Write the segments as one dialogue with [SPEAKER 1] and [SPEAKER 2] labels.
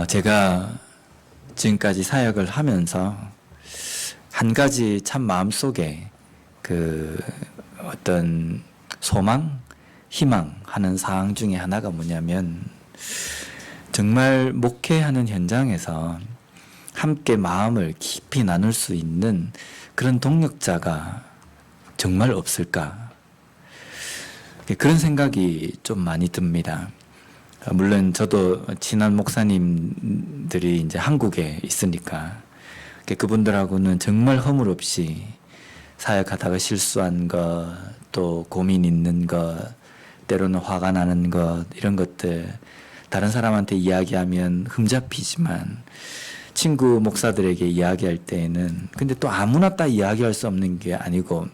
[SPEAKER 1] 제가 지금까지 사역을 하면서 한 가지 참 마음속에 어떤 소망, 희망하는 사항 중에 하나가 뭐냐면 정말 목회하는 현장에서 함께 마음을 깊이 나눌 수 있는 그런 동력자가 정말 없을까? 그런 생각이 좀 많이 듭니다. 물론 저도 친한 목사님들이 이제 한국에 있으니까 그분들하고는 정말 허물 없이 사역하다가 실수한 것, 또 고민 있는 것, 때로는 화가 나는 것, 이런 것들 다른 사람한테 이야기하면 흠잡히지만 친구 목사들에게 이야기할 때에는 근데 또 아무나 다 이야기할 수 없는 게 아니고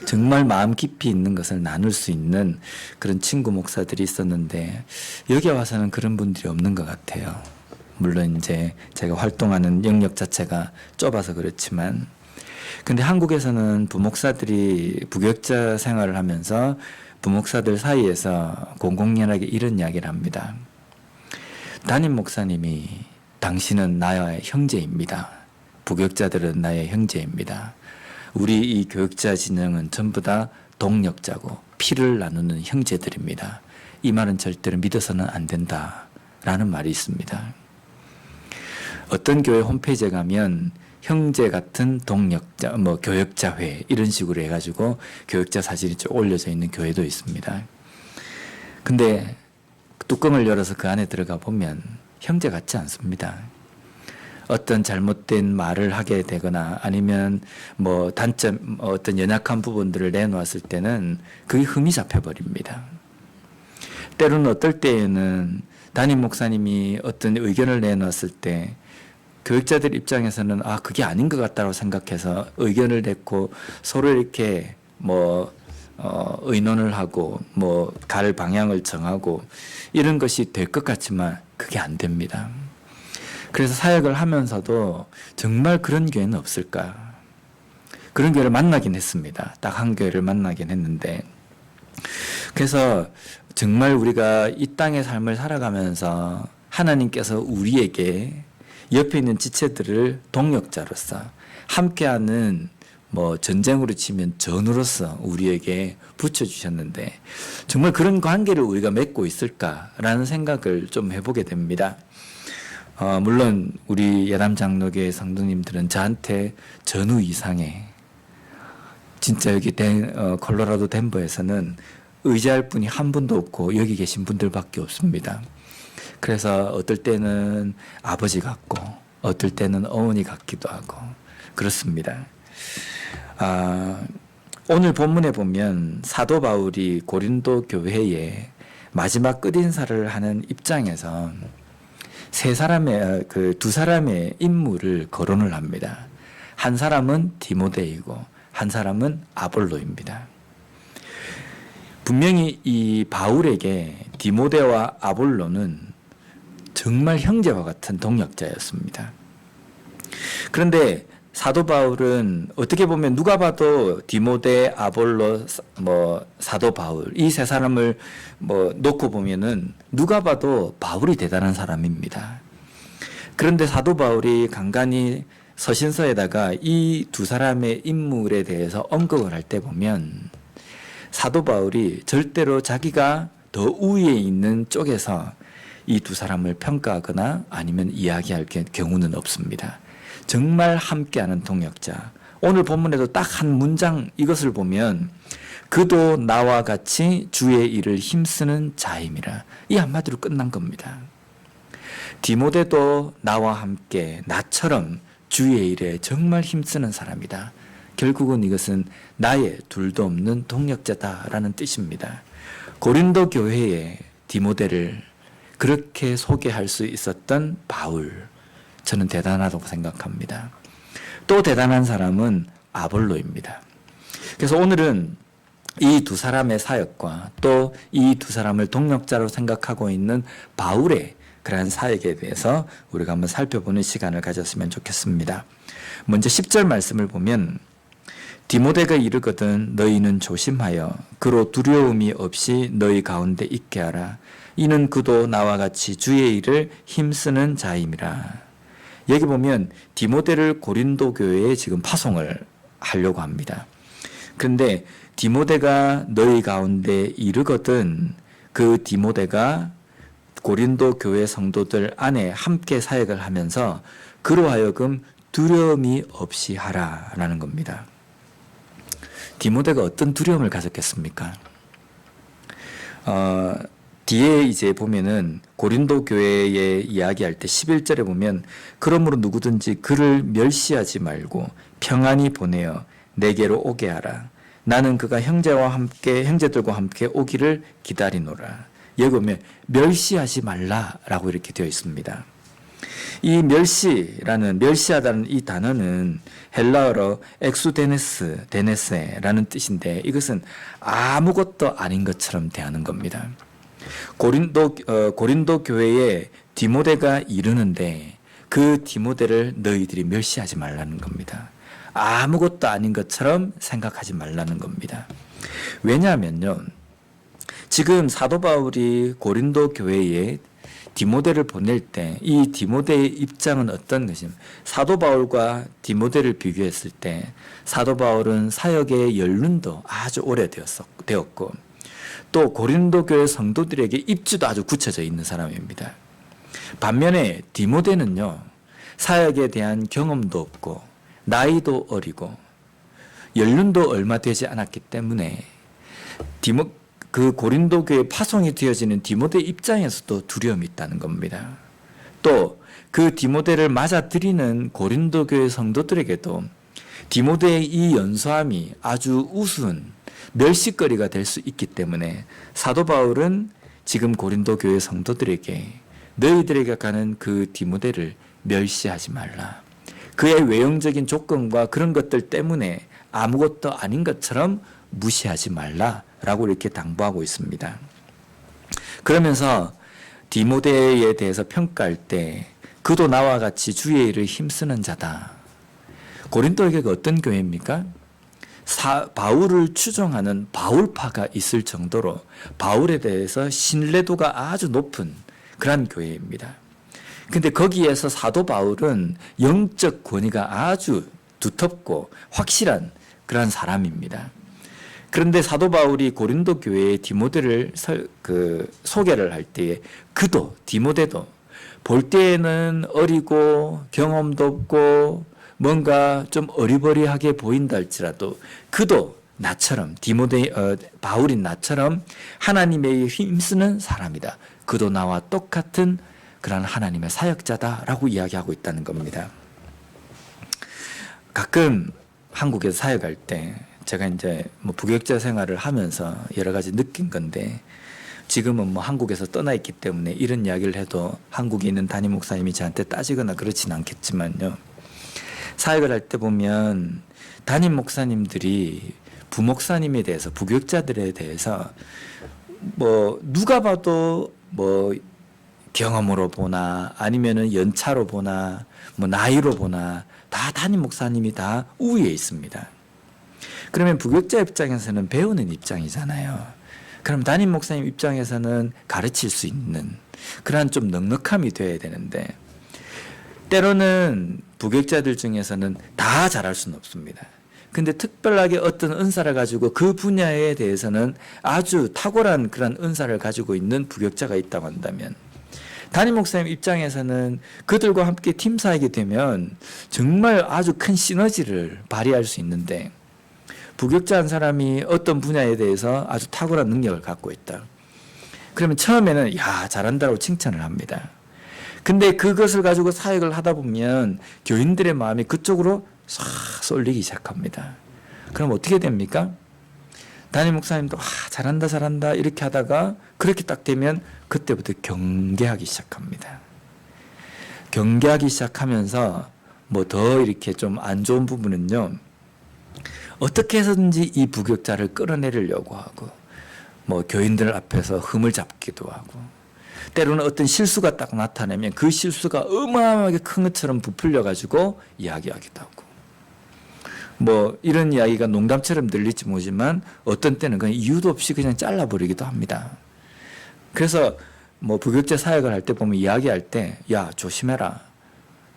[SPEAKER 1] 정말 마음 깊이 있는 것을 나눌 수 있는 그런 친구 목사들이 있었는데 여기 와서는 그런 분들이 없는 것 같아요. 물론 이제 제가 활동하는 영역 자체가 좁아서 그렇지만 근데 한국에서는 부목사들이 부교육자 생활을 하면서 부목사들 사이에서 공공연하게 이런 이야기를 합니다. 담임 목사님이 당신은 나의 형제입니다. 부교육자들은 나의 형제입니다. 우리 이 교육자 진영은 전부 다 동력자고 피를 나누는 형제들입니다. 이 말은 절대로 믿어서는 안 된다라는 말이 있습니다. 어떤 교회 홈페이지에 가면 형제 같은 동력자, 교역자회 이런 식으로 해가지고 교역자 사진이 쭉 올려져 있는 교회도 있습니다. 근데 뚜껑을 열어서 그 안에 들어가 보면 형제 같지 않습니다. 어떤 잘못된 말을 하게 되거나 아니면 단점, 어떤 연약한 부분들을 내놓았을 때는 그게 흠이 잡혀버립니다. 때로는 어떨 때에는 담임 목사님이 어떤 의견을 내놓았을 때 교육자들 입장에서는 그게 아닌 것 같다고 생각해서 의견을 냈고 서로 이렇게 의논을 하고 갈 방향을 정하고 이런 것이 될 것 같지만 그게 안 됩니다. 그래서 사역을 하면서도 정말 그런 교회는 없을까? 그런 교회를 만나긴 했습니다. 딱 한 교회를 만나긴 했는데 그래서 정말 우리가 이 땅의 삶을 살아가면서 하나님께서 우리에게 옆에 있는 지체들을 동력자로서 함께하는 전쟁으로 치면 전우로서 우리에게 붙여주셨는데 정말 그런 관계를 우리가 맺고 있을까라는 생각을 좀 해보게 됩니다. 물론 우리 예담 장로교회 성도님들은 저한테 전우 이상의 진짜 여기 콜로라도 덴버에서는 의지할 분이 한 분도 없고 여기 계신 분들밖에 없습니다. 그래서 어떨 때는 아버지 같고 어떨 때는 어머니 같기도 하고 그렇습니다. 오늘 본문에 보면 사도 바울이 고린도 교회에 마지막 끝인사를 하는 입장에서 두 사람의 인물을 거론을 합니다. 한 사람은 디모데이고 한 사람은 아볼로입니다. 분명히 이 바울에게 디모데와 아볼로는 정말 형제와 같은 동력자였습니다. 그런데 사도 바울은 어떻게 보면 누가 봐도 디모데, 아볼로, 사도 바울 이 세 사람을 놓고 보면은 누가 봐도 바울이 대단한 사람입니다. 그런데 사도 바울이 간간히 서신서에다가 이 두 사람의 인물에 대해서 언급을 할 때 보면 사도 바울이 절대로 자기가 더 우위에 있는 쪽에서 이 두 사람을 평가하거나 아니면 이야기할 경우는 없습니다. 정말 함께하는 동역자. 오늘 본문에도 딱 한 문장 이것을 보면 그도 나와 같이 주의 일을 힘쓰는 자임이라. 이 한마디로 끝난 겁니다. 디모데도 나와 함께 나처럼 주의 일에 정말 힘쓰는 사람이다. 결국은 이것은 나의 둘도 없는 동역자다라는 뜻입니다. 고린도 교회에 디모데를 그렇게 소개할 수 있었던 바울, 저는 대단하다고 생각합니다. 또 대단한 사람은 아볼로입니다. 그래서 오늘은 이 두 사람의 사역과 또 이 두 사람을 동력자로 생각하고 있는 바울의 그러한 사역에 대해서 우리가 한번 살펴보는 시간을 가졌으면 좋겠습니다. 먼저 10절 말씀을 보면 디모데가 이르거든 너희는 조심하여 그로 두려움이 없이 너희 가운데 있게 하라. 이는 그도 나와 같이 주의 일을 힘쓰는 자임이라. 여기 보면 디모데를 고린도 교회에 지금 파송을 하려고 합니다. 그런데 디모데가 너희 가운데 이르거든 그 디모데가 고린도 교회 성도들 안에 함께 사역을 하면서 그로 하여금 두려움이 없이 하라라는 겁니다. 디모데가 어떤 두려움을 가졌겠습니까? 뒤에 이제 보면은 고린도 교회에 이야기할 때 11절에 보면 그러므로 누구든지 그를 멸시하지 말고 평안히 보내어 내게로 오게 하라. 나는 그가 형제들과 함께 오기를 기다리노라. 여기 보면 멸시하지 말라라고 이렇게 되어 있습니다. 이 멸시하다는 이 단어는 헬라어로 데네세라는 뜻인데 이것은 아무것도 아닌 것처럼 대하는 겁니다. 고린도 교회에 디모데가 이르는데 그 디모데를 너희들이 멸시하지 말라는 겁니다. 아무것도 아닌 것처럼 생각하지 말라는 겁니다. 왜냐하면요, 지금 사도 바울이 고린도 교회에 디모데를 보낼 때 이 디모데의 입장은 어떤 것입니까? 사도 바울과 디모데를 비교했을 때 사도 바울은 사역의 연륜도 아주 오래되었고 또 고린도 교회 성도들에게 입지도 아주 굳혀져 있는 사람입니다. 반면에 디모데는요, 사역에 대한 경험도 없고 나이도 어리고 연륜도 얼마 되지 않았기 때문에 그 고린도 교회 파송이 되어지는 디모데 입장에서도 두려움이 있다는 겁니다. 또 그 디모데를 맞아들이는 고린도 교회 성도들에게도 디모데의 이 연소함이 아주 우스운 멸시거리가 될 수 있기 때문에 사도 바울은 지금 고린도 교회 성도들에게 너희들에게 가는 그 디모데를 멸시하지 말라. 그의 외형적인 조건과 그런 것들 때문에 아무것도 아닌 것처럼 무시하지 말라라고 이렇게 당부하고 있습니다. 그러면서 디모데에 대해서 평가할 때 그도 나와 같이 주의 일을 힘쓰는 자다. 고린도 교회가 어떤 교회입니까? 바울을 추종하는 바울파가 있을 정도로 바울에 대해서 신뢰도가 아주 높은 그런 교회입니다. 근데 거기에서 사도 바울은 영적 권위가 아주 두텁고 확실한 그런 사람입니다. 그런데 사도 바울이 고린도 교회에 디모데를 소개를 할 때에 디모데도 볼 때에는 어리고 경험도 없고 뭔가 좀 어리버리하게 보인다 할지라도 그도 나처럼 바울인 나처럼 하나님의 힘쓰는 사람이다. 그도 나와 똑같은 그런 하나님의 사역자다라고 이야기하고 있다는 겁니다. 가끔 한국에서 사역할 때 제가 이제 부교육자 생활을 하면서 여러 가지 느낀 건데 지금은 한국에서 떠나 있기 때문에 이런 이야기를 해도 한국에 있는 담임 목사님이 저한테 따지거나 그렇지는 않겠지만요. 사역을 할 때 보면 담임 목사님들이 부목사님에 대해서 부교육자들에 대해서 누가 봐도 경험으로 보나 아니면은 연차로 보나 나이로 보나 다 담임 목사님이 다 우위에 있습니다. 그러면 부교육자 입장에서는 배우는 입장이잖아요. 그럼 담임 목사님 입장에서는 가르칠 수 있는 그러한 좀 넉넉함이 돼야 되는데 때로는 부교육자들 중에서는 다 잘할 수는 없습니다. 근데 특별하게 어떤 은사를 가지고 그 분야에 대해서는 아주 탁월한 그런 은사를 가지고 있는 부교육자가 있다고 한다면 담임 목사님 입장에서는 그들과 함께 팀 사역이 되면 정말 아주 큰 시너지를 발휘할 수 있는데 부교육자 한 사람이 어떤 분야에 대해서 아주 탁월한 능력을 갖고 있다. 그러면 처음에는 잘한다고 칭찬을 합니다. 근데 그것을 가지고 사역을 하다 보면 교인들의 마음이 그쪽으로 싹 쏠리기 시작합니다. 그럼 어떻게 됩니까? 담임 목사님도 잘한다 이렇게 하다가 그렇게 딱 되면 그때부터 경계하기 시작합니다. 경계하기 시작하면서 더 이렇게 좀 안 좋은 부분은요. 어떻게 해서든지 이 부교육자를 끌어내리려고 하고 교인들 앞에서 흠을 잡기도 하고 때로는 어떤 실수가 딱 나타나면 그 실수가 어마어마하게 큰 것처럼 부풀려 가지고 이야기하기도 하고 뭐 이런 이야기가 농담처럼 들릴지 모르지만 어떤 때는 그냥 이유도 없이 그냥 잘라버리기도 합니다. 그래서 뭐 부교육자 사역을 할 때 보면 이야기할 때, 야 조심해라.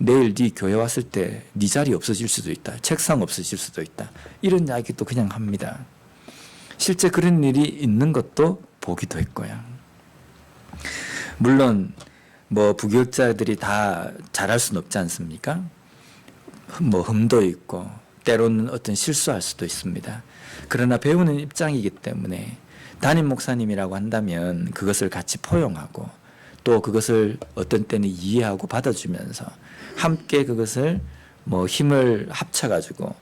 [SPEAKER 1] 내일 네 교회 왔을 때 네 자리 없어질 수도 있다. 책상 없어질 수도 있다. 이런 이야기도 그냥 합니다. 실제 그런 일이 있는 것도 보기도 했고요. 물론 뭐 부교육자들이 다 잘할 수는 없지 않습니까? 뭐 흠도 있고 때로는 어떤 실수할 수도 있습니다. 그러나 배우는 입장이기 때문에 담임 목사님이라고 한다면 그것을 같이 포용하고 또 그것을 어떤 때는 이해하고 받아주면서 함께 그것을 뭐 힘을 합쳐가지고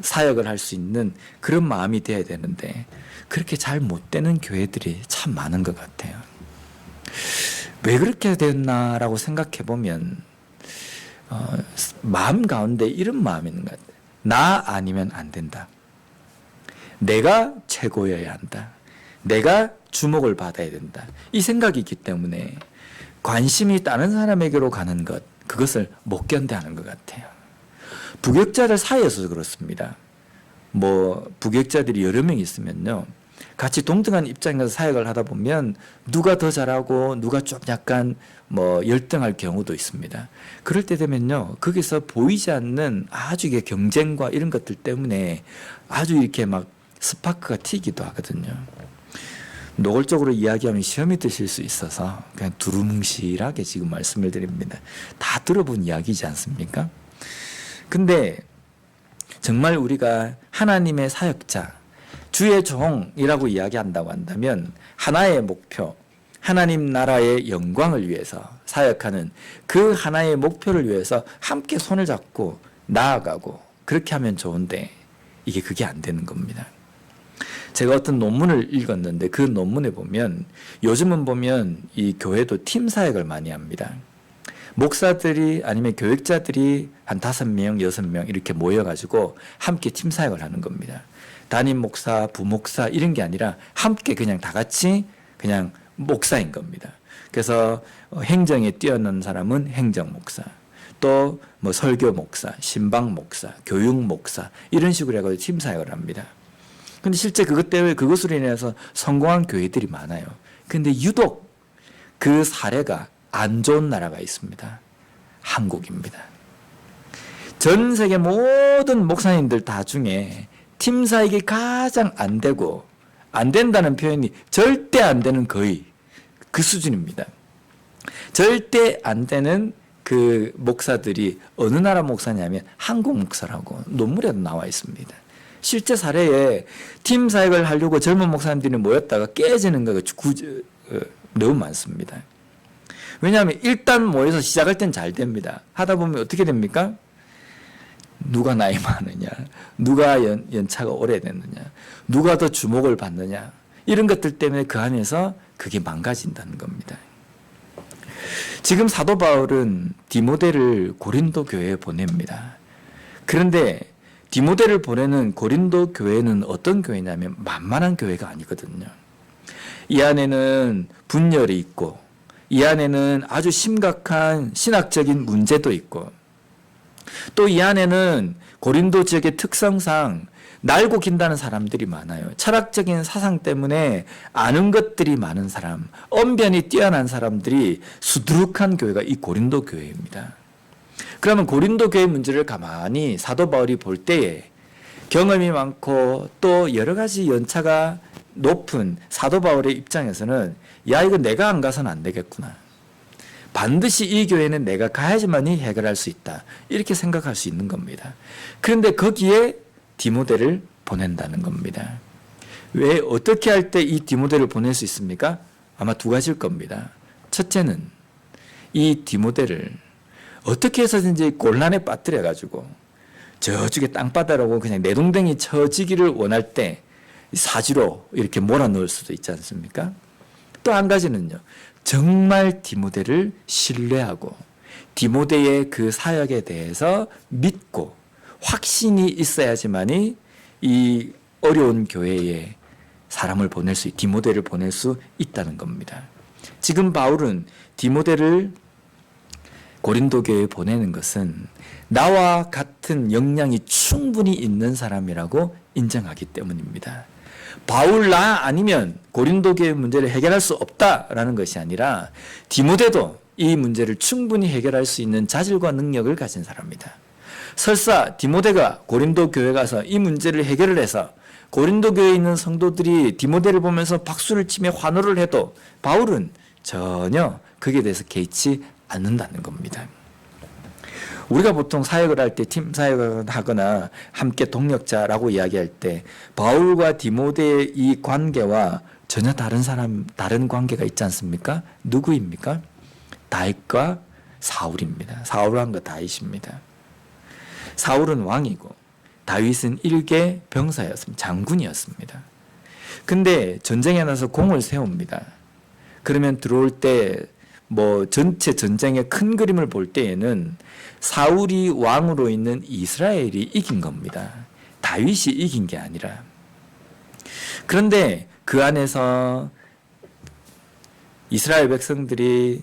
[SPEAKER 1] 사역을 할 수 있는 그런 마음이 돼야 되는데 그렇게 잘 못 되는 교회들이 참 많은 것 같아요. 왜 그렇게 됐나라고 생각해 보면 마음 가운데 이런 마음이 있는 것 같아요. 나 아니면 안 된다. 내가 최고여야 한다. 내가 주목을 받아야 된다. 이 생각이 있기 때문에 관심이 다른 사람에게로 가는 것, 그것을 못 견뎌하는 것 같아요. 부교육자들 사이에서 그렇습니다. 뭐 부교육자들이 여러 명 있으면요, 같이 동등한 입장에서 사역을 하다 보면 누가 더 잘하고 누가 좀 약간 뭐 열등할 경우도 있습니다. 그럴 때 되면요, 거기서 보이지 않는 아주 이게 경쟁과 이런 것들 때문에 아주 이렇게 막 스파크가 튀기도 하거든요. 노골적으로 이야기하면 시험이 드실 수 있어서 그냥 두루뭉실하게 지금 말씀을 드립니다. 다 들어본 이야기지 않습니까? 근데 정말 우리가 하나님의 사역자, 주의 종이라고 이야기한다고 한다면 하나의 목표, 하나님 나라의 영광을 위해서 사역하는 그 하나의 목표를 위해서 함께 손을 잡고 나아가고 그렇게 하면 좋은데 이게 그게 안 되는 겁니다. 제가 어떤 논문을 읽었는데 그 논문에 보면 요즘은 보면 이 교회도 팀 사역을 많이 합니다. 목사들이 아니면 교육자들이 한 5명, 6명 이렇게 모여가지고 함께 팀 사역을 하는 겁니다. 담임 목사, 부목사 이런 게 아니라 함께 그냥 다 같이 그냥 목사인 겁니다. 그래서 행정에 뛰어난 사람은 행정 목사, 또 뭐 설교 목사, 신방 목사, 교육 목사 이런 식으로 해가지고 팀 사역을 합니다. 근데 실제 그것 때문에 그것으로 인해서 성공한 교회들이 많아요. 근데 유독 그 사례가 안 좋은 나라가 있습니다. 한국입니다. 전 세계 모든 목사님들 다 중에 팀 사역이 가장 안 되고, 안 된다는 표현이 절대 안 되는 거의 그 수준입니다. 절대 안 되는 그 목사들이 어느 나라 목사냐면 한국 목사라고 논문에도 나와 있습니다. 실제 사례에 팀 사역을 하려고 젊은 목사님들이 모였다가 깨지는 거가 너무 많습니다. 왜냐하면 일단 모여서 시작할 땐 잘 됩니다. 하다 보면 어떻게 됩니까? 누가 나이 많으냐, 누가 연차가 오래됐느냐, 누가 더 주목을 받느냐, 이런 것들 때문에 그 안에서 그게 망가진다는 겁니다. 지금 사도 바울은 디모데를 고린도 교회에 보냅니다. 그런데 디모데를 보내는 고린도 교회는 어떤 교회냐면 만만한 교회가 아니거든요. 이 안에는 분열이 있고 이 안에는 아주 심각한 신학적인 문제도 있고 또 이 안에는 고린도 지역의 특성상 날고 긴다는 사람들이 많아요. 철학적인 사상 때문에 아는 것들이 많은 사람, 언변이 뛰어난 사람들이 수두룩한 교회가 이 고린도 교회입니다. 그러면 고린도 교회 문제를 가만히 사도 바울이 볼 때에 경험이 많고 또 여러 가지 연차가 높은 사도 바울의 입장에서는 야, 이거 내가 안 가서는 안 되겠구나. 반드시 이 교회는 내가 가야지만이 해결할 수 있다. 이렇게 생각할 수 있는 겁니다. 그런데 거기에 디모데를 보낸다는 겁니다. 왜, 어떻게 할 때 이 디모데를 보낼 수 있습니까? 아마 두 가지일 겁니다. 첫째는 이 디모데를 어떻게 해서든지 곤란에 빠뜨려가지고 저쪽에 땅바닥으로 그냥 내동댕이 쳐지기를 원할 때 사지로 이렇게 몰아넣을 수도 있지 않습니까? 또 한 가지는요, 정말 디모데를 신뢰하고 디모데의 그 사역에 대해서 믿고 확신이 있어야지만이 이 어려운 교회에 사람을 보낼 수, 디모데를 보낼 수 있다는 겁니다. 지금 바울은 디모데를 고린도 교회에 보내는 것은 나와 같은 역량이 충분히 있는 사람이라고 인정하기 때문입니다. 바울 나 아니면 고린도 교회 문제를 해결할 수 없다라는 것이 아니라 디모데도 이 문제를 충분히 해결할 수 있는 자질과 능력을 가진 사람입니다. 설사 디모데가 고린도 교회 가서 이 문제를 해결을 해서 고린도 교회에 있는 성도들이 디모데를 보면서 박수를 치며 환호를 해도 바울은 전혀 거기에 대해서 개의치 않는다는 겁니다. 우리가 보통 사역을 할 때 팀 사역을 하거나 함께 동력자라고 이야기할 때 바울과 디모데의 이 관계와 전혀 다른 관계가 있지 않습니까? 누구입니까? 다윗과 사울입니다. 사울왕과 다윗입니다. 사울은 왕이고 다윗은 일개 병사였습니다. 장군이었습니다. 근데 전쟁에 나서 공을 세웁니다. 그러면 들어올 때 전체 전쟁의 큰 그림을 볼 때에는 사울이 왕으로 있는 이스라엘이 이긴 겁니다. 다윗이 이긴 게 아니라. 그런데 그 안에서 이스라엘 백성들이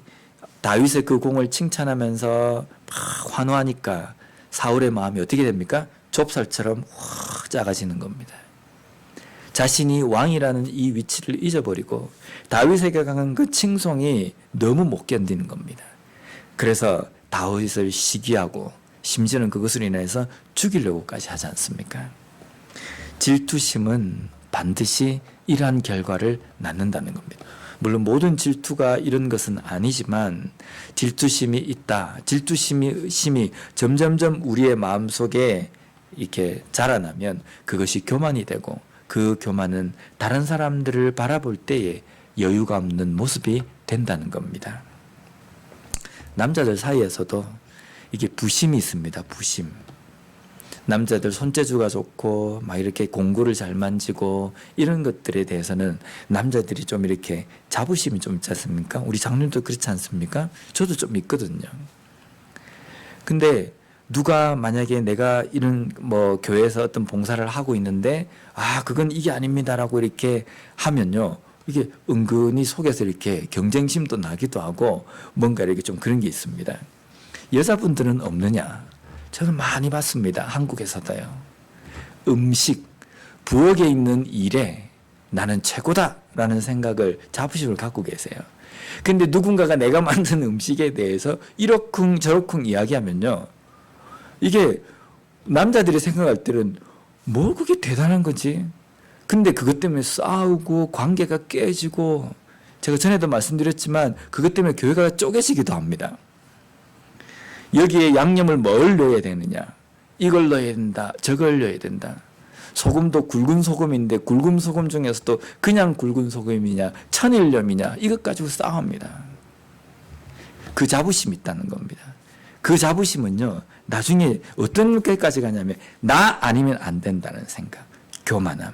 [SPEAKER 1] 다윗의 그 공을 칭찬하면서 막 환호하니까 사울의 마음이 어떻게 됩니까? 좁쌀처럼 확 작아지는 겁니다. 자신이 왕이라는 이 위치를 잊어버리고 다윗에게 강한 그 칭송이 너무 못 견디는 겁니다. 그래서 다윗을 시기하고 심지어는 그것으로 인해서 죽이려고까지 하지 않습니까? 질투심은 반드시 이러한 결과를 낳는다는 겁니다. 물론 모든 질투가 이런 것은 아니지만 질투심이 있다. 질투심이 점점점 우리의 마음속에 이렇게 자라나면 그것이 교만이 되고 그 교만은 다른 사람들을 바라볼 때에 여유가 없는 모습이 된다는 겁니다. 남자들 사이에서도 이게 부심이 있습니다. 부심. 남자들 손재주가 좋고 막 이렇게 공구를 잘 만지고 이런 것들에 대해서는 남자들이 좀 이렇게 자부심이 좀 있지 않습니까? 우리 장님도 그렇지 않습니까? 저도 좀 있거든요. 근데 누가 만약에 내가 이런 교회에서 어떤 봉사를 하고 있는데 그건 이게 아닙니다라고 이렇게 하면요. 이게 은근히 속에서 이렇게 경쟁심도 나기도 하고 뭔가 이렇게 좀 그런 게 있습니다. 여자분들은 없느냐? 저는 많이 봤습니다. 한국에서도요. 음식, 부엌에 있는 일에 나는 최고다라는 생각을 자부심을 갖고 계세요. 근데 누군가가 내가 만든 음식에 대해서 이러쿵 저러쿵 이야기하면요. 이게 남자들이 생각할 때는 뭐 그게 대단한 거지? 근데 그것 때문에 싸우고 관계가 깨지고 제가 전에도 말씀드렸지만 그것 때문에 교회가 쪼개지기도 합니다. 여기에 양념을 뭘 넣어야 되느냐? 이걸 넣어야 된다. 저걸 넣어야 된다. 소금도 굵은 소금인데 굵은 소금 중에서도 그냥 굵은 소금이냐 천일염이냐 이것 가지고 싸웁니다. 그 자부심이 있다는 겁니다. 그 자부심은요. 나중에 어떤 것까지 가냐면 나 아니면 안 된다는 생각. 교만함.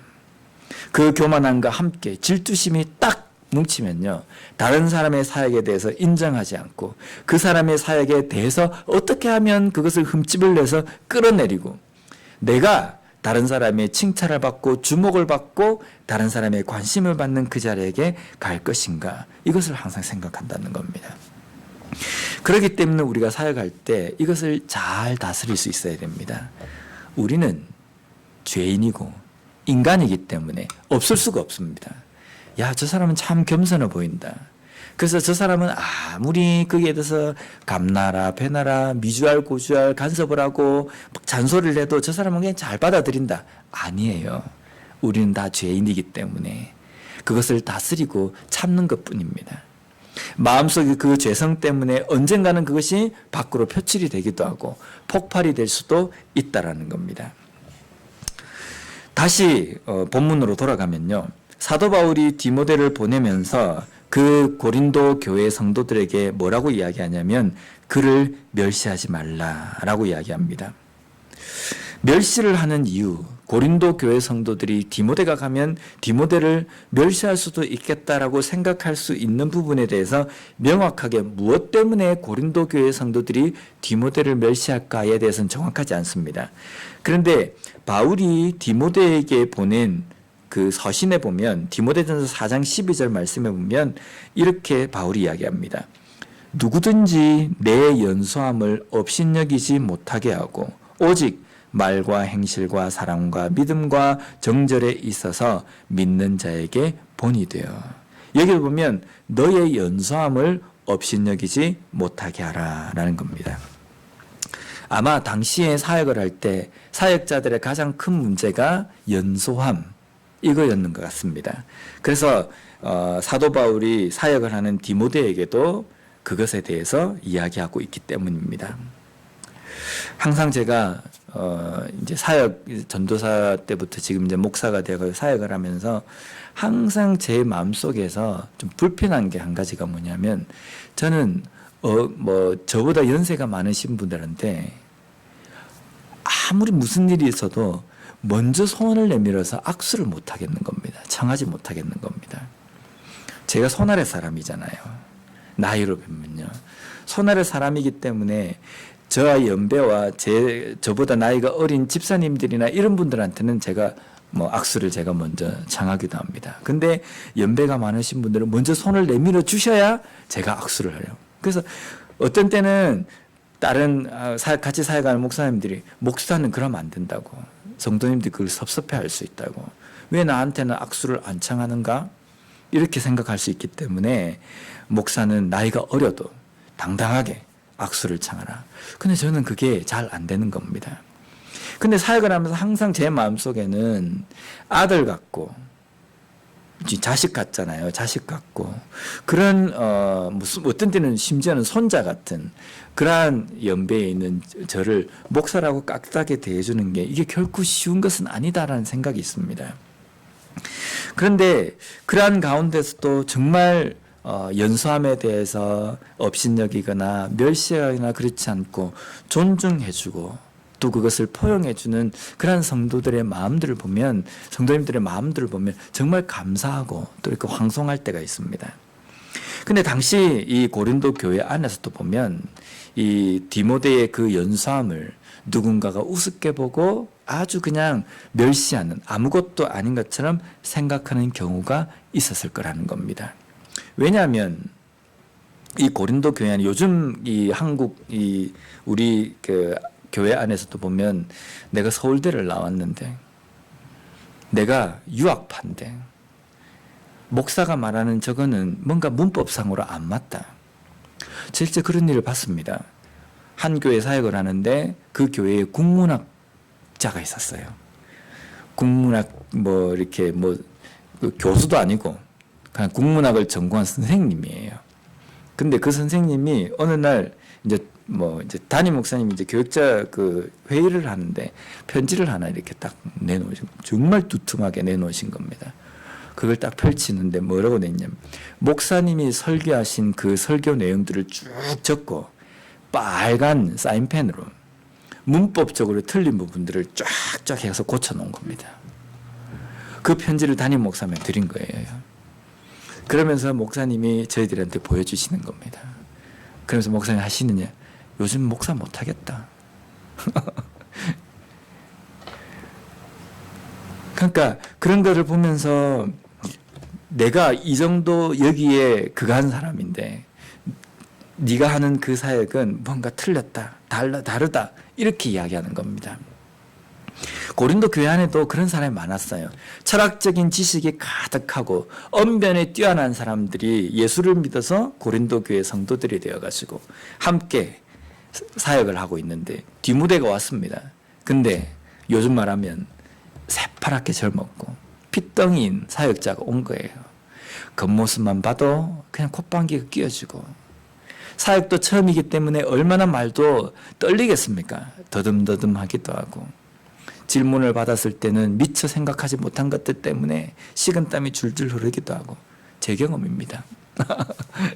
[SPEAKER 1] 그 교만함과 함께 질투심이 딱 뭉치면요. 다른 사람의 사역에 대해서 인정하지 않고 그 사람의 사역에 대해서 어떻게 하면 그것을 흠집을 내서 끌어내리고 내가 다른 사람의 칭찬을 받고 주목을 받고 다른 사람의 관심을 받는 그 자리에게 갈 것인가 이것을 항상 생각한다는 겁니다. 그렇기 때문에 우리가 사역할 때 이것을 잘 다스릴 수 있어야 됩니다. 우리는 죄인이고 인간이기 때문에 없을 수가 없습니다. 야, 저 사람은 참 겸손해 보인다. 그래서 저 사람은 아무리 거기에 대해서 감나라, 배나라, 미주알, 고주알 간섭을 하고 잔소리를 해도 저 사람은 그냥 잘 받아들인다. 아니에요. 우리는 다 죄인이기 때문에 그것을 다스리고 참는 것뿐입니다. 마음속에 그 죄성 때문에 언젠가는 그것이 밖으로 표출이 되기도 하고 폭발이 될 수도 있다라는 겁니다. 다시 본문으로 돌아가면요. 사도 바울이 디모데를 보내면서 그 고린도 교회 성도들에게 뭐라고 이야기하냐면 그를 멸시하지 말라라고 이야기합니다. 멸시를 하는 이유, 고린도 교회 성도들이 디모데가 가면 디모데를 멸시할 수도 있겠다라고 생각할 수 있는 부분에 대해서 명확하게 무엇 때문에 고린도 교회 성도들이 디모데를 멸시할까에 대해서는 정확하지 않습니다. 그런데 바울이 디모데에게 보낸 그 서신에 보면 디모데전서 4장 12절 말씀에 보면 이렇게 바울이 이야기합니다. 누구든지 내 연소함을 업신여기지 못하게 하고 오직 말과 행실과 사랑과 믿음과 정절에 있어서 믿는 자에게 본이 되어. 여기 보면 너의 연소함을 업신여기지 못하게 하라 라는 겁니다. 아마 당시에 사역을 할 때 사역자들의 가장 큰 문제가 연소함 이거였는 것 같습니다. 그래서 사도 바울이 사역을 하는 디모데에게도 그것에 대해서 이야기하고 있기 때문입니다. 항상 제가 이제 사역 전도사 때부터 지금 이제 목사가 되어 사역을 하면서 항상 제 마음속에서 좀 불편한 게 한 가지가 뭐냐면 저는 저보다 연세가 많으신 분들한테 아무리 무슨 일이 있어도 먼저 손을 내밀어서 악수를 못 하겠는 겁니다. 청하지 못 하겠는 겁니다. 제가 손아래 사람이잖아요. 나이로 보면요. 손아래 사람이기 때문에 저와 연배와 저보다 나이가 어린 집사님들이나 이런 분들한테는 제가 악수를 제가 먼저 청하기도 합니다. 근데 연배가 많으신 분들은 먼저 손을 내밀어 주셔야 제가 악수를 해요. 그래서 어떤 때는 다른 같이 사역하는 목사님들이 목사는 그러면 안 된다고, 성도님들이 그걸 섭섭해할 수 있다고, 왜 나한테는 악수를 안 청하는가 이렇게 생각할 수 있기 때문에 목사는 나이가 어려도 당당하게 악수를 청하라. 근데 저는 그게 잘 안 되는 겁니다. 근데 사역을 하면서 항상 제 마음속에는 아들 같고 자식 같잖아요. 자식 같고 그런 무슨 어떤 때는 심지어는 손자 같은 그러한 연배에 있는 저를 목사라고 깍듯하게 대해주는 게 이게 결코 쉬운 것은 아니다라는 생각이 있습니다. 그런데 그러한 가운데서도 정말 연소함에 대해서 업신여기거나 멸시하거나 그렇지 않고 존중해주고 또 그것을 포용해주는 그런 성도들의 마음들을 보면, 성도님들의 마음들을 보면 정말 감사하고 또 이렇게 황송할 때가 있습니다. 근데 당시 이 고린도 교회 안에서도 보면 이 디모데의 그 연소함을 누군가가 우습게 보고 아주 그냥 멸시하는, 아무것도 아닌 것처럼 생각하는 경우가 있었을 거라는 겁니다. 왜냐하면 이 고린도 교회 안에 요즘 이 한국 우리 그 교회 안에서도 보면 내가 서울대를 나왔는데 내가 유학파인데 목사가 말하는 저거는 뭔가 문법상으로 안 맞다. 실제 그런 일을 봤습니다. 한 교회 사역을 하는데 그 교회에 국문학자가 있었어요. 국문학 이렇게 그 교수도 아니고 그냥 국문학을 전공한 선생님이에요. 근데 그 선생님이 어느 날 이제 담임 목사님이 이제 교육자 그 회의를 하는데 편지를 하나 이렇게 딱 내놓으신, 정말 두툼하게 내놓으신 겁니다. 그걸 딱 펼치는데 뭐라고 냈냐면 목사님이 설교하신 그 설교 내용들을 쭉 적고 빨간 사인펜으로 문법적으로 틀린 부분들을 쫙쫙 해서 고쳐놓은 겁니다. 그 편지를 담임 목사님한테 드린 거예요. 그러면서 목사님이 저희들한테 보여주시는 겁니다. 그러면서 목사님 하시느냐, 요즘 목사 못하겠다. 그러니까 그런 거를 보면서 내가 이 정도 여기에 그간 사람인데 네가 하는 그 사역은 뭔가 틀렸다, 다르다 이렇게 이야기하는 겁니다. 고린도 교회 안에도 그런 사람이 많았어요. 철학적인 지식이 가득하고 언변에 뛰어난 사람들이 예수를 믿어서 고린도 교회 성도들이 되어가지고 함께 사역을 하고 있는데 디모데가 왔습니다. 근데 요즘 말하면 새파랗게 젊었고 핏덩이인 사역자가 온 거예요. 겉모습만 봐도 그냥 콧방귀가 끼어지고, 사역도 처음이기 때문에 얼마나 말도 떨리겠습니까? 더듬더듬하기도 하고, 질문을 받았을 때는 미처 생각하지 못한 것들 때문에 식은땀이 줄줄 흐르기도 하고, 제 경험입니다.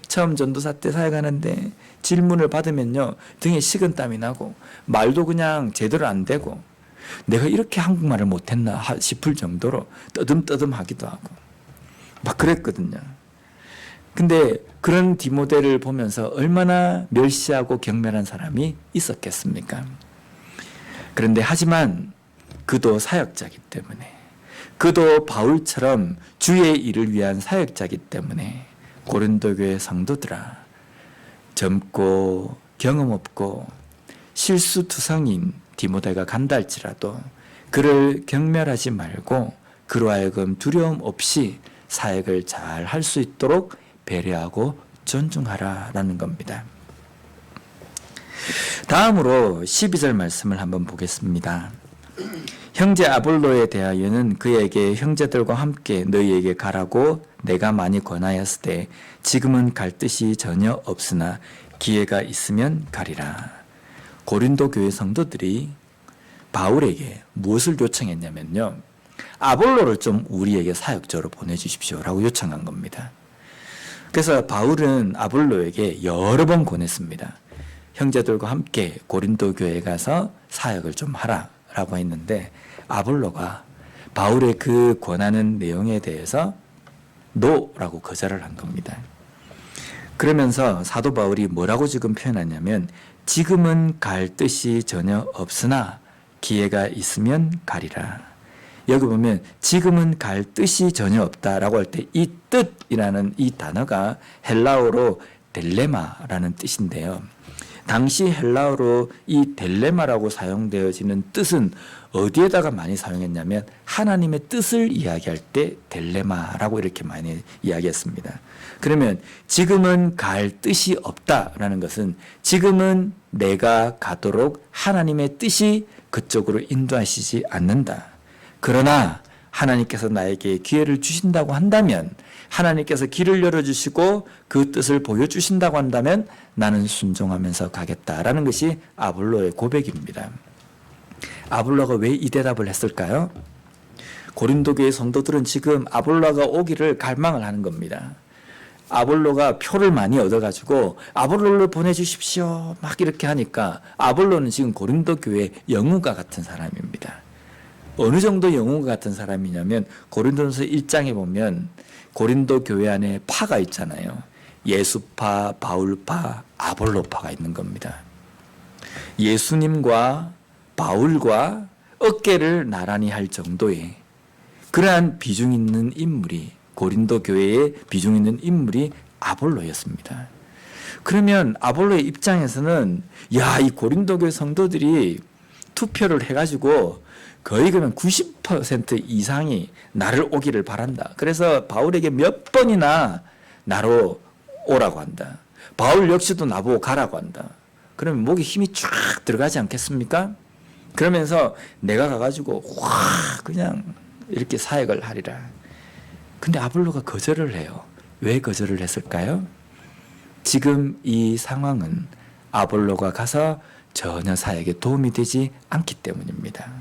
[SPEAKER 1] 처음 전도사 때 사역하는데 질문을 받으면요 등에 식은땀이 나고 말도 그냥 제대로 안 되고 내가 이렇게 한국말을 못했나 싶을 정도로 떠듬떠듬하기도 하고 막 그랬거든요. 근데 그런 디모데를 보면서 얼마나 멸시하고 경멸한 사람이 있었겠습니까? 그런데 하지만 그도 사역자이기 때문에, 그도 바울처럼 주의 일을 위한 사역자이기 때문에 고린도 교회 성도들아, 젊고 경험 없고 실수투성인 디모데가 간다 할지라도 그를 경멸하지 말고 그로 하여금 두려움 없이 사역을 잘 할 수 있도록 배려하고 존중하라라는 겁니다. 다음으로 12절 말씀을 한번 보겠습니다. 형제 아볼로에 대하여는 그에게 형제들과 함께 너희에게 가라고 내가 많이 권하였을 때 지금은 갈 뜻이 전혀 없으나 기회가 있으면 가리라. 고린도 교회 성도들이 바울에게 무엇을 요청했냐면요, 아볼로를 좀 우리에게 사역적으로 보내주십시오라고 요청한 겁니다. 그래서 바울은 아볼로에게 여러 번 권했습니다. 형제들과 함께 고린도 교회에 가서 사역을 좀 하라라고 했는데 아볼로가 바울의 그 권하는 내용에 대해서 노라고 거절을 한 겁니다. 그러면서 사도 바울이 뭐라고 지금 표현하냐면 지금은 갈 뜻이 전혀 없으나 기회가 있으면 가리라. 여기 보면 지금은 갈 뜻이 전혀 없다라고 할 때 이 뜻이라는 이 단어가 헬라어로 델레마라는 뜻인데요. 당시 헬라어로 이 델레마라고 사용되어지는 뜻은 어디에다가 많이 사용했냐면 하나님의 뜻을 이야기할 때 델레마라고 이렇게 많이 이야기했습니다. 그러면 지금은 갈 뜻이 없다라는 것은 지금은 내가 가도록 하나님의 뜻이 그쪽으로 인도하시지 않는다. 그러나 하나님께서 나에게 기회를 주신다고 한다면, 하나님께서 길을 열어주시고 그 뜻을 보여주신다고 한다면 나는 순종하면서 가겠다라는 것이 아볼로의 고백입니다. 아볼로가 왜 이 대답을 했을까요? 고린도 교회 성도들은 지금 아볼로가 오기를 갈망을 하는 겁니다. 아볼로가 표를 많이 얻어가지고 아볼로를 보내주십시오 막 이렇게 하니까 아볼로는 지금 고린도 교회 영웅과 같은 사람입니다. 어느 정도 영웅과 같은 사람이냐면 고린도전서 1장에 보면 고린도 교회 안에 파가 있잖아요. 예수파, 바울파, 아볼로파가 있는 겁니다. 예수님과 바울과 어깨를 나란히 할 정도의 그러한 비중 있는 인물이, 고린도 교회에 비중 있는 인물이 아볼로였습니다. 그러면 아볼로의 입장에서는 이 고린도 교회 성도들이 투표를 해가지고 거의 그러면 90% 이상이 나를 오기를 바란다. 그래서 바울에게 몇 번이나 나로 오라고 한다. 바울 역시도 나보고 가라고 한다. 그러면 목에 힘이 쫙 들어가지 않겠습니까? 그러면서 내가 가가지고 그냥 이렇게 사역을 하리라. 근데 아볼로가 거절을 해요. 왜 거절을 했을까요? 지금 이 상황은 아볼로가 가서 전혀 사역에 도움이 되지 않기 때문입니다.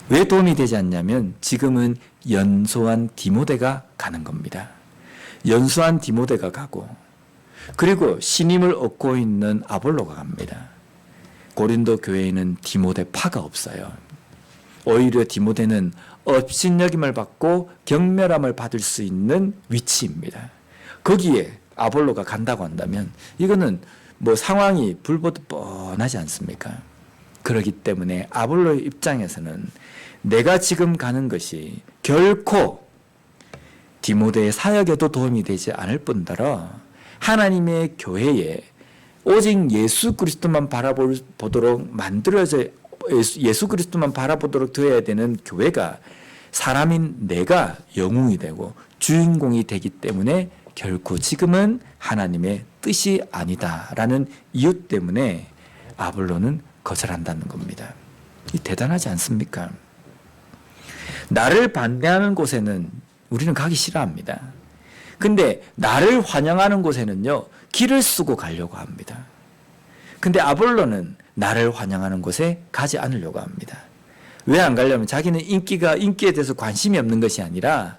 [SPEAKER 1] 왜 도움이 되지 않냐면 지금은 연소한 디모데가 가는 겁니다. 연소한 디모데가 가고 그리고 신임을 얻고 있는 아볼로가 갑니다. 고린도 교회에는 디모데 파가 없어요. 오히려 디모데는 업신여김을 받고 경멸함을 받을 수 있는 위치입니다. 거기에 아볼로가 간다고 한다면 이거는 뭐 상황이 불보듯 뻔하지 않습니까? 그렇기 때문에 아볼로의 입장에서는 내가 지금 가는 것이 결코 디모데의 사역에도 도움이 되지 않을 뿐더러 하나님의 교회에 오직 예수 그리스도만 바라보도록 만들어져 예수 그리스도만 바라보도록 되어야 되는 교회가 사람인 내가 영웅이 되고 주인공이 되기 때문에 결코 지금은 하나님의 뜻이 아니다라는 이유 때문에 아볼로는 거절한다는 겁니다. 이 대단하지 않습니까? 나를 반대하는 곳에는 우리는 가기 싫어합니다. 근데 나를 환영하는 곳에는요, 길을 쓰고 가려고 합니다. 근데 아볼로는 나를 환영하는 곳에 가지 않으려고 합니다. 왜 안 가려면 자기는 인기에 대해서 관심이 없는 것이 아니라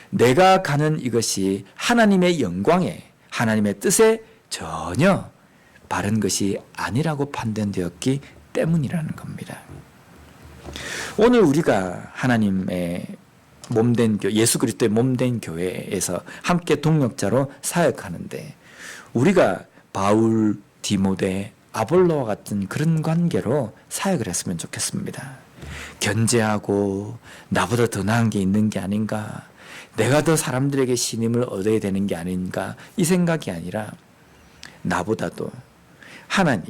[SPEAKER 1] 내가 가는 이것이 하나님의 영광에, 하나님의 뜻에 전혀 바른 것이 아니라고 판단되었기 때문이라는 겁니다. 오늘 우리가 하나님의 몸된 예수 그리스도의 몸된 교회에서 함께 동역자로 사역하는데 우리가 바울, 디모데, 아볼로와 같은 그런 관계로 사역을 했으면 좋겠습니다. 견제하고 나보다 더 나은 게 있는 게 아닌가, 내가 더 사람들에게 신임을 얻어야 되는 게 아닌가, 이 생각이 아니라 나보다도 하나님이,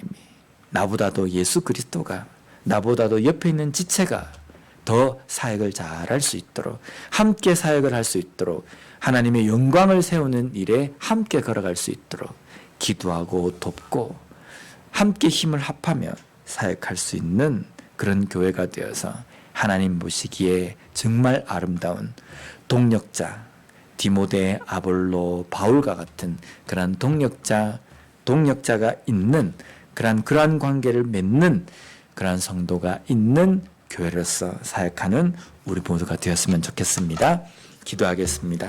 [SPEAKER 1] 나보다도 예수 그리스도가, 나보다도 옆에 있는 지체가 더 사역을 잘할 수 있도록, 함께 사역을 할 수 있도록, 하나님의 영광을 세우는 일에 함께 걸어갈 수 있도록 기도하고 돕고 함께 힘을 합하며 사역할 수 있는 그런 교회가 되어서 하나님 보시기에 정말 아름다운 동력자, 디모데, 아볼로, 바울과 같은 그러한 동력자가 있는 그러한 관계를 맺는 그러한 성도가 있는 교회로서 사역하는 우리 모두가 되었으면 좋겠습니다. 기도하겠습니다.